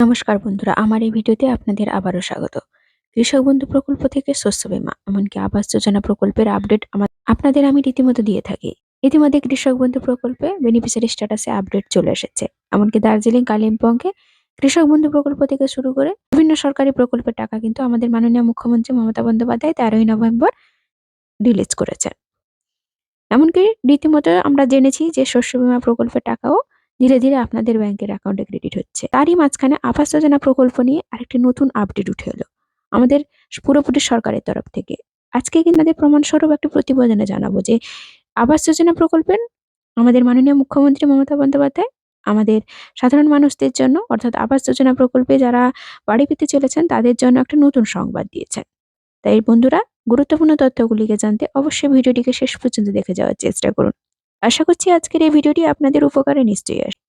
নমস্কার বন্ধুরা, আমার এই ভিডিওতে আপনাদের আবারও স্বাগত। কৃষক বন্ধু প্রকল্প থেকে শস্য বীমা এমনকি আবাস যোজনা প্রকল্পের আপডেট আপনাদের আমি রীতিমতো দিয়ে থাকি। ইতিমধ্যে কৃষক বন্ধু প্রকল্পে বেনিফিশিয়ারি স্ট্যাটাসে আপডেট চলে এসেছে। এমনকি দার্জিলিং, কালিম্পংকে কৃষক বন্ধু প্রকল্প থেকে শুরু করে বিভিন্ন সরকারি প্রকল্পের টাকা কিন্তু আমাদের মাননীয় মুখ্যমন্ত্রী মমতা বন্দ্যোপাধ্যায় 13ই নভেম্বর রিলিজ করেছেন। এমনকি রীতিমতো আমরা জেনেছি যে শস্য বীমা প্রকল্পের টাকাও ধীরে ধীরে আপনাদের ব্যাংকের অ্যাকাউন্টে ক্রেডিট হচ্ছে। তারই মাঝখানে আবাস যোজনা প্রকল্প নিয়ে আরেকটি নতুন আপডেট উঠে এলো আমাদের পুরোপুরি সরকারের তরফ থেকে। আজকে কিন্তু আমাদের প্রমাণস্বরূপ একটি প্রতিবেদনে জানাবো যে আবাস যোজনা প্রকল্পের আমাদের মাননীয় মুখ্যমন্ত্রী মমতা বন্দ্যোপাধ্যায় আমাদের সাধারণ মানুষদের জন্য অর্থাৎ আবাস যোজনা প্রকল্পে যারা বাড়ি পেতে চলেছেন তাদের জন্য একটা নতুন সংবাদ দিয়েছেন। তাই বন্ধুরা, গুরুত্বপূর্ণ তথ্যগুলিকে জানতে অবশ্যই ভিডিওটিকে শেষ পর্যন্ত দেখে যাওয়ার চেষ্টা করুন। আশা করছি আজকের এই ভিডিওটি আপনাদের উপকারে নিশ্চয়ই আসবে।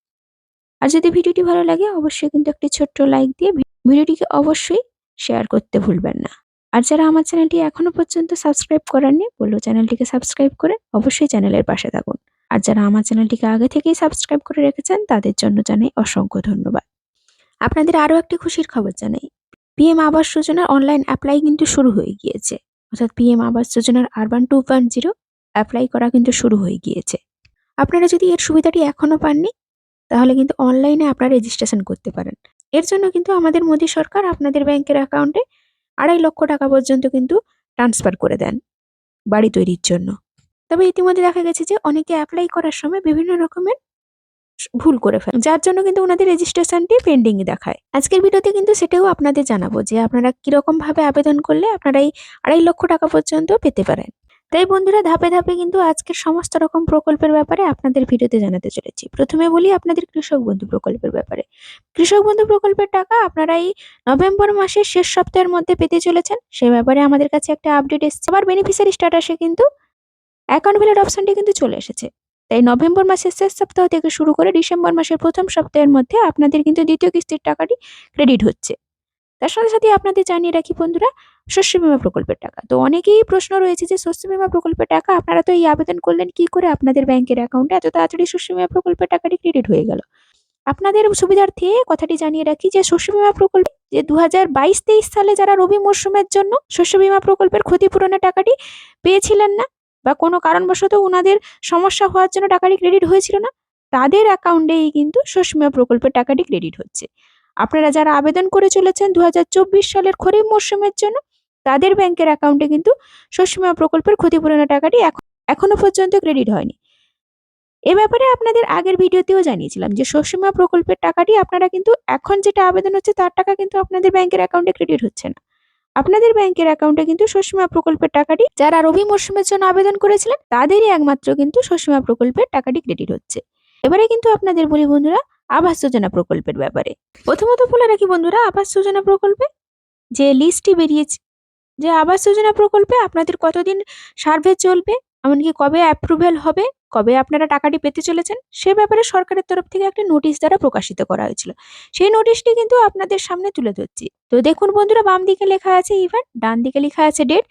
আর যদি ভিডিওটি ভালো লাগে অবশ্যই কিন্তু একটি ছোট্ট লাইক দিয়ে ভিডিওটিকে অবশ্যই শেয়ার করতে ভুলবেন না। আর যারা আমার চ্যানেলটি এখনো পর্যন্ত সাবস্ক্রাইব করেননি, বলবো চ্যানেলটিকে সাবস্ক্রাইব করে অবশ্যই চ্যানেলের পাশে থাকুন। আর যারা আমার চ্যানেলটিকে আগে থেকেই সাবস্ক্রাইব করে রেখেছেন তাদের জন্য জানাই অসংখ্য ধন্যবাদ। আপনাদের আরো একটি খুশির খবর জানাই। পিএম আবাস যোজনার অনলাইন অ্যাপ্লাই কিন্তু শুরু হয়ে গিয়েছে। অর্থাৎ পিএম আবাস যোজনার আরবান 2.0 অ্যাপ্লাই করা কিন্তু শুরু হয়ে গিয়েছে। আপনারা যদি এর সুবিধাটি এখনো পাননি তাহলে কিন্তু অনলাইনে আপনারা রেজিস্ট্রেশন করতে পারেন। এর জন্য কিন্তু আমাদের মোদী সরকার আপনাদের ব্যাংকের অ্যাকাউন্টে 2.5 লক্ষ টাকা পর্যন্ত কিন্তু ট্রান্সফার করে দেন বাড়ি তৈরির জন্য। তবে ইতিমধ্যে দেখা গেছে যে অনেকে অ্যাপ্লাই করার সময় বিভিন্ন রকমের ভুল করে ফেলে, যার জন্য কিন্তু ওনাদের রেজিস্ট্রেশনটি পেন্ডিং দেখায়। আজকের ভিডিওতে কিন্তু সেটাও আপনাদের জানাবো যে আপনারা কিরকম ভাবে আবেদন করলে আপনারা এই 2.5 লক্ষ টাকা পর্যন্ত পেতে পারেন। তাই বন্ধুরা, ধাপে ধাপে কিন্তু আজকের সমস্ত রকম প্রকল্পের ব্যাপারে আপনাদের ভিডিওতে জানাতে চলেছি। প্রথমে বলি আপনাদের কৃষক বন্ধু প্রকল্পের ব্যাপারে। কৃষক বন্ধু প্রকল্পের টাকা আপনারা এই নভেম্বর মাসের শেষ সপ্তাহের মধ্যে পেতে চলেছেন, সে ব্যাপারে আমাদের কাছে একটা আপডেট এসেছে। আবার বেনিফিশিয়ারি স্ট্যাটাসে কিন্তু অ্যাকাউন্ট ভ্যালিড অপশনটি কিন্তু চলে এসেছে। তাই নভেম্বর মাসের শেষ সপ্তাহ থেকে শুরু করে ডিসেম্বর মাসের প্রথম সপ্তাহের মধ্যে আপনাদের কিন্তু দ্বিতীয় কিস্তির টাকাটি ক্রেডিট হচ্ছে। তার সাথে সাথে আপনাদের জানিয়ে রাখি বন্ধুরা, শস্য বীমা প্রকল্পের টাকা। তো অনেকেই প্রশ্ন রয়েছে যে শস্য বীমা প্রকল্পের টাকা আপনারা তো এই আবেদন করলেন, কি করে আপনাদের ব্যাংকের অ্যাকাউন্টে এত তাড়াতাড়ি শস্য বীমা প্রকল্পের টাকাটি ক্রেডিট হয়ে গেল? আপনাদের সুবিধার্থে কথাটি জানিয়ে রাখি যে শস্য বীমা প্রকল্প যে 2022-23 সালে যারা রবি মরশুমের জন্য শস্য বীমা প্রকল্পের ক্ষতিপূরণের টাকাটি পেয়েছিলেন না বা কোনো কারণবশত ওনাদের সমস্যা হওয়ার জন্য টাকাটি ক্রেডিট হয়েছিল না, তাদের অ্যাকাউন্টেই কিন্তু শস্য বীমা প্রকল্পের টাকাটি ক্রেডিট হচ্ছে। আপনারা যারা আবেদন করে চলেছেন 2024 সালের খরিফ মরশুমের জন্য, তাদের ব্যাংকের অ্যাকাউন্টে কিন্তু শস্য বীমা প্রকল্পের ক্ষতিপূরণের টাকাটি এখনো পর্যন্ত ক্রেডিট হয়নি। এ ব্যাপারে আপনাদের আগের ভিডিওতেও জানিয়েছিলাম যে শস্য বীমা প্রকল্পের টাকাটি আপনারা কিন্তু এখন যেটা আবেদন হচ্ছে তার টাকা কিন্তু আপনাদের ব্যাংকের অ্যাকাউন্টে ক্রেডিট হচ্ছে না। আপনাদের ব্যাংকের অ্যাকাউন্টে কিন্তু শস্য বীমা প্রকল্পের টাকাটি যারা রবি মরশুমের জন্য আবেদন করেছিলেন তাদেরই একমাত্র কিন্তু শস্য বীমা প্রকল্পের টাকাটি ক্রেডিট হচ্ছে। এবারে কিন্তু আপনাদের বলি বন্ধুরা, আবাস যোজনা প্রকল্পের ব্যাপারে। প্রথমত বলে রাখি বন্ধুরা, আবাস যোজনা প্রকল্পে যে লিস্টটি বেরিয়েছে, যে আবাস যোজনা প্রকল্পে আপনাদের কতদিন সার্ভে চলবে, এমনকি কবে অ্যাপ্রুভেল হবে, কবে আপনারা টাকাটি পেতে চলেছেন, সে ব্যাপারে সরকারের তরফ থেকে একটা নোটিশ দ্বারা প্রকাশিত করা হয়েছিল। সেই নোটিশটি কিন্তু আপনাদের সামনে তুলে ধরছি। তো দেখুন বন্ধুরা, বাম দিকে লেখা আছে ইভেন্ট, ডান দিকে লেখা আছে ডেট।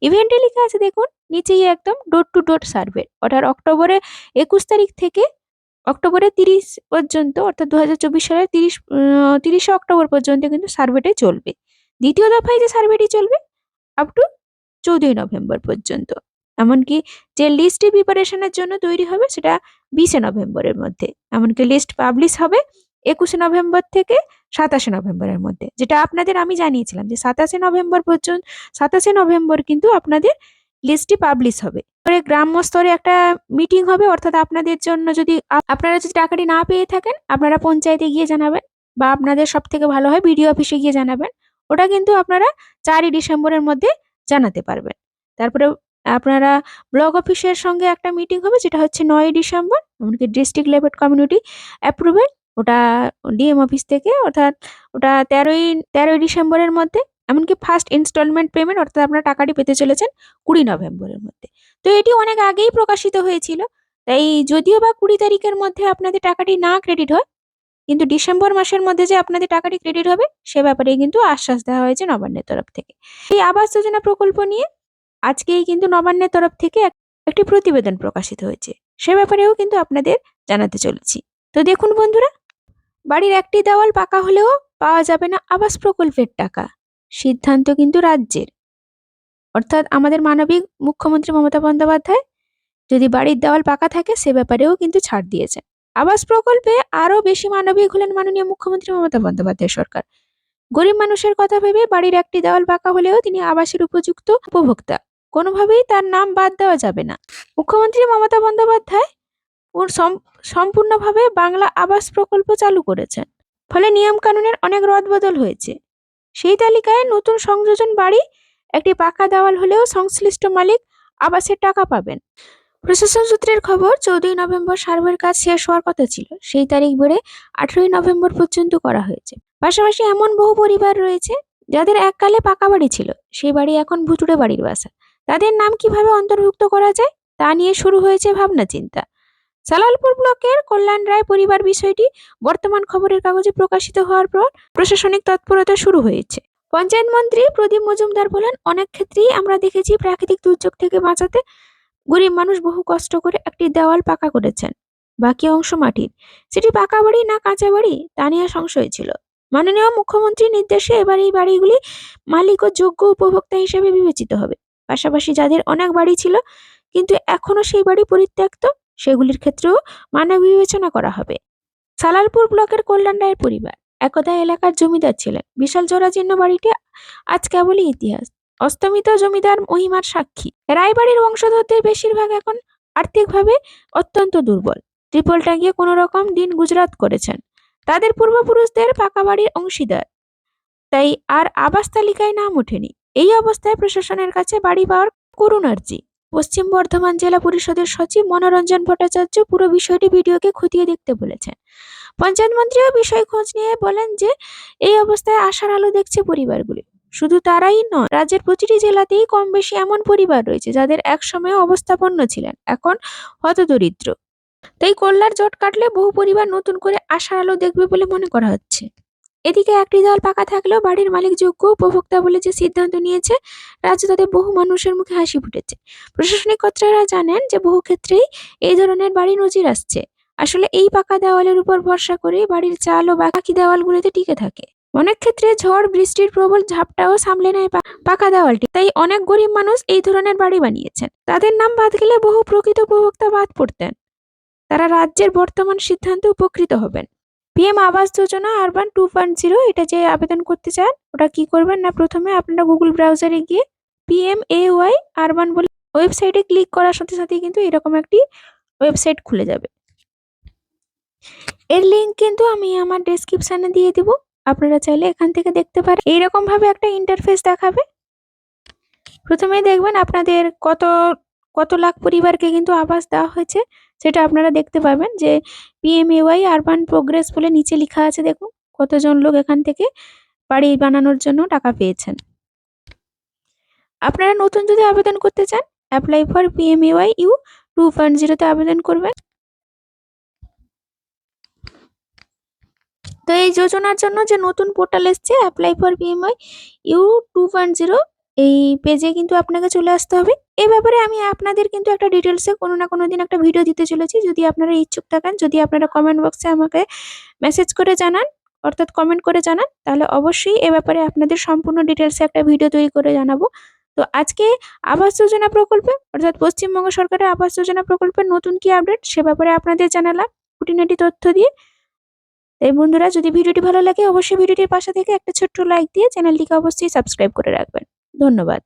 ইভেন্টে লেখা আছে দেখুন নিচেই একদম ডোর টু ডোর সার্ভে, অর্থাৎ অক্টোবরে 21 তারিখ থেকে অক্টোবরের 30 পর্যন্ত, অর্থাৎ 2024 সালের 30শে অক্টোবর পর্যন্ত কিন্তু সার্ভেটাই চলবে। দ্বিতীয় দফায় যে সার্ভেটি চলবে আপ টু 14ই নভেম্বর পর্যন্ত। এমনকি যে লিস্টটি প্রিপারেশনের জন্য তৈরি হবে সেটা 20শে নভেম্বরের মধ্যে। এমনকি লিস্ট পাবলিশ হবে 21শে নভেম্বর থেকে 27শে নভেম্বরের মধ্যে, যেটা আপনাদের আমি জানিয়েছিলাম যে 27শে নভেম্বর কিন্তু আপনাদের লিস্টটি পাবলিশ হবে। পরে গ্রাম্য স্তরে একটা মিটিং হবে, অর্থাৎ আপনাদের জন্য যদি আপনারা যদি টাকাটি না পেয়ে থাকেন আপনারা পঞ্চায়েতে গিয়ে জানাবেন, বা আপনাদের সব থেকে ভালো হয় বিডিও অফিসে গিয়ে জানাবেন। ওটা কিন্তু আপনারা 4ই ডিসেম্বরের মধ্যে জানাতে পারবেন। তারপরে আপনারা ব্লক অফিসের সঙ্গে একটা মিটিং হবে, যেটা হচ্ছে 9ই ডিসেম্বর, এমনকি ডিস্ট্রিক্ট লেভেল কমিউনিটি অ্যাপ্রুভেল, ওটা ডিএম অফিস থেকে, অর্থাৎ ওটা 13ই ডিসেম্বরের মধ্যে। এমনকি ফার্স্ট ইনস্টলমেন্ট পেমেন্ট, অর্থাৎ আপনারা টাকাটি পেতে চলেছেন 20 নভেম্বরের মধ্যে। তো এটি অনেক আগেই প্রকাশিত হয়েছিল, তাই যদিও বা 20 তারিখের মধ্যে আপনাদের টাকাটি না ক্রেডিট হয়, কিন্তু ডিসেম্বর মাসের মধ্যে যে আপনাদের টাকাটি ক্রেডিট হবে সে ব্যাপারে কিন্তু আশ্বাস দেওয়া হয়েছে নবান্নের তরফ থেকে। এই আবাস যোজনা প্রকল্প নিয়ে আজকেই কিন্তু নবান্নের তরফ থেকে একটি প্রতিবেদন প্রকাশিত হয়েছে, সে ব্যাপারেও কিন্তু আপনাদের জানাতে চলেছি। তো দেখুন বন্ধুরা, বাড়ির একটি দেওয়াল পাকা হলেও পাওয়া যাবে না আবাস প্রকল্পের টাকা। সিদ্ধান্ত কিন্তু রাজ্যের, অর্থাৎ আমাদের মানবিক মুখ্যমন্ত্রী মমতা বন্দ্যোপাধ্যায় যদি বাড়ির দেওয়াল পাকা থাকে সে ব্যাপারেও কিন্তু ছাড় দিয়েছেন। আবাস প্রকল্পে আরো বেশি মানবিক হলেন মাননীয় মুখ্যমন্ত্রী মমতা বন্দ্যোপাধ্যায় সরকার। গরিব মানুষের কথা ভেবে বাড়ির একটি দেওয়াল পাকা হলেও তিনি আবাসের উপযুক্ত উপভোক্তা, কোনোভাবেই তার নাম বাদ দেওয়া যাবে না। মুখ্যমন্ত্রী মমতা বন্দ্যোপাধ্যায় সম্পূর্ণভাবে বাংলা আবাস প্রকল্প চালু করেছেন, ফলে নিয়ম কানুনের অনেক রদবদল হয়েছে। সেই তালিকায় নতুন সংযোজন বাড়ি একটি পাকা দেওয়াল হলেও সংশ্লিষ্ট মালিক আবাসের টাকা পাবেন। প্রশাসন সূত্রের খবর 14 নভেম্বর সার্ভের কাজ শেষ হওয়ার কথা ছিল, সেই তারিখ বেড়ে 18 নভেম্বর পর্যন্ত করা হয়েছে। পাশাপাশি এমন বহু পরিবার রয়েছে যাদের এককালে পাকা বাড়ি ছিল, সেই বাড়ি এখন ভুতুড়ে বাড়ির বাসা। তাদের নাম কিভাবে অন্তর্ভুক্ত করা যায় তা নিয়ে শুরু হয়েছে ভাবনা চিন্তা। সালালপুর ব্লকের কল্যাণ রায় পরিবার বিষয়টি বর্তমান খবরের কাগজে প্রকাশিত হওয়ার পর প্রশাসনিক তৎপরতা শুরু হয়েছে। পঞ্চায়েত মন্ত্রী প্রদীপ মজুমদার বলেন, অনেক ক্ষেত্রেই আমরা দেখেছি প্রাকৃতিক দুর্যোগ থেকে বাঁচাতে গরিব মানুষ বহু কষ্ট করে একটি দেওয়াল পাকা করেছেন, বাকি অংশ মাটির। সেটি পাকা বাড়ি না কাঁচা বাড়ি তা নিয়ে সংশয় ছিল। মাননীয় মুখ্যমন্ত্রীর নির্দেশে এবার এই বাড়িগুলি মালিক ও যোগ্য উপভোক্তা হিসেবে বিবেচিত হবে। পাশাপাশি যাদের অনেক বাড়ি ছিল কিন্তু এখনো সেই বাড়ি পরিত্যক্ত, সেগুলির ক্ষেত্রেও মানবিক বিবেচনা করা হবে। সালালপুর ব্লকের কল্যাণ রায়ের পরিবার একদা এলাকার জমিদার ছিলেন। বিশাল জরাজীর্ণ বাড়িটি আজ কেবলই ইতিহাস, অস্তমিত জমিদার মহিমার সাক্ষী। রায়বাড়ির বংশধরদের বেশিরভাগ এখন আর্থিকভাবে অত্যন্ত দুর্বল, ত্রিপল টাঙিয়ে কোনো রকম দিন গুজরাট করেছেন। তাদের পূর্বপুরুষদের পাকা বাড়ির অংশীদার, তাই আর আবাস তালিকায় নাম ওঠেনি। এই অবস্থায় প্রশাসনের কাছে বাড়ি পাওয়ার করুণ আর্জি। পশ্চিম বর্ধমান জেলা পরিষদের সচিব মনোরঞ্জন ভট্টাচার্য পুরো বিষয়টি ভিডিওকে খতিয়ে দেখতে বলেছেন। পঞ্চায়েত মন্ত্রীও বিষয় খোঁজ নিয়ে বলেন যে এই অবস্থায় আশার আলো দেখছে পরিবারগুলি। শুধু তারাই নয়, রাজ্যের প্রতিটি জেলাতেই কম বেশি এমন পরিবার রয়েছে যাদের একসময় অবস্থাপন্ন ছিলেন, এখন হতদরিদ্র। তাই কল্যাণ জট কাটলে বহু পরিবার নতুন করে আশার আলো দেখবে বলে মনে করা হচ্ছে। এদিকে একটি দেওয়াল পাকা থাকলেও বাড়ির মালিক যোগ্য উপভোক্তা বলে যে সিদ্ধান্ত নিয়েছে রাজ্য, তাতে বহু মানুষের মুখে হাসি ফুটেছে। প্রশাসনিক কর্তারা জানেন যে বহু ক্ষেত্রেই এই ধরনের বাড়ি নজির আসছে। আসলে এই পাকা দেওয়ালের উপর ভরসা করে বাড়ির চাল ও বাকি দেওয়ালগুলোতে টিকে থাকে। অনেক ক্ষেত্রে ঝড় বৃষ্টির প্রবল ঝাপটাও সামলে নেয় পাকা দেওয়ালটি। তাই অনেক গরিব মানুষ এই ধরনের বাড়ি বানিয়েছেন। তাদের নাম বাদ গেলে বহু প্রকৃত উপভোক্তা বাদ পড়তেন। তারা রাজ্যের বর্তমান সিদ্ধান্তে উপকৃত হবেন। পিএম আবাস যোজনা আরবান 2.0, এটা যে আবেদন করতে চান ওটা কি করবেন না, প্রথমে আপনারা গুগল ব্রাউজারে গিয়ে PMAY আরবান বলে ওয়েবসাইটে ক্লিক করার সাথে সাথে কিন্তু এরকম একটি ওয়েবসাইট খুলে যাবে। এর লিঙ্ক কিন্তু আমি আমার ডেসক্রিপশনে দিয়ে দিব, আপনারা চাইলে এখান থেকে দেখতে পারেন। এইরকম ভাবে একটা ইন্টারফেস দেখাবে। প্রথমেই দেখবেন আপনাদের কত লাখ পরিবারকে কিন্তু আবাস দেওয়া হয়েছে সেটা আপনারা দেখতে পাবেন যে PMAY আরবান প্রোগ্রেস বলে নিচে লেখা আছে। দেখুন কতজন লোক এখান থেকে বাড়ি বানানোর জন্য টাকা পেয়েছেন। আপনারা নতুন যদি আবেদন করতে চান অ্যাপ্লাই ফর PMAY 2.0 তে আবেদন করবেন। তো এই যোজনার জন্য যে নতুন পোর্টাল এসছে অ্যাপ্লাই ফর PMAY 2.0, এই পেজে কিন্তু আপনাকে চলে আসতে হবে। এই ব্যাপারে আমি আপনাদের কিন্তু একটা ডিটেলসে কোনো না কোনো দিন একটা ভিডিও দিতে চলেছি। যদি আপনারা ইচ্ছুক থাকেন, যদি আপনারা কমেন্ট বক্সে আমাকে মেসেজ করে জানান, অর্থাৎ কমেন্ট করে জানান, তাহলে অবশ্যই এ ব্যাপারে আপনাদের সম্পূর্ণ ডিটেলসে একটা ভিডিও তৈরি করে জানাবো। তো আজকে আবাস যোজনা প্রকল্পে, অর্থাৎ পশ্চিমবঙ্গ সরকারের আবাস যোজনা প্রকল্পের নতুন কি আপডেট সে ব্যাপারে আপনাদের জানালাম খুঁটিনাটি তথ্য দিয়ে। তাই বন্ধুরা, যদি ভিডিওটি ভালো লাগে অবশ্যই ভিডিওটির পাশে থেকে একটা ছোট্ট লাইক দিয়ে চ্যানেলটিকে অবশ্যই সাবস্ক্রাইব করে রাখবেন। ধন্যবাদ।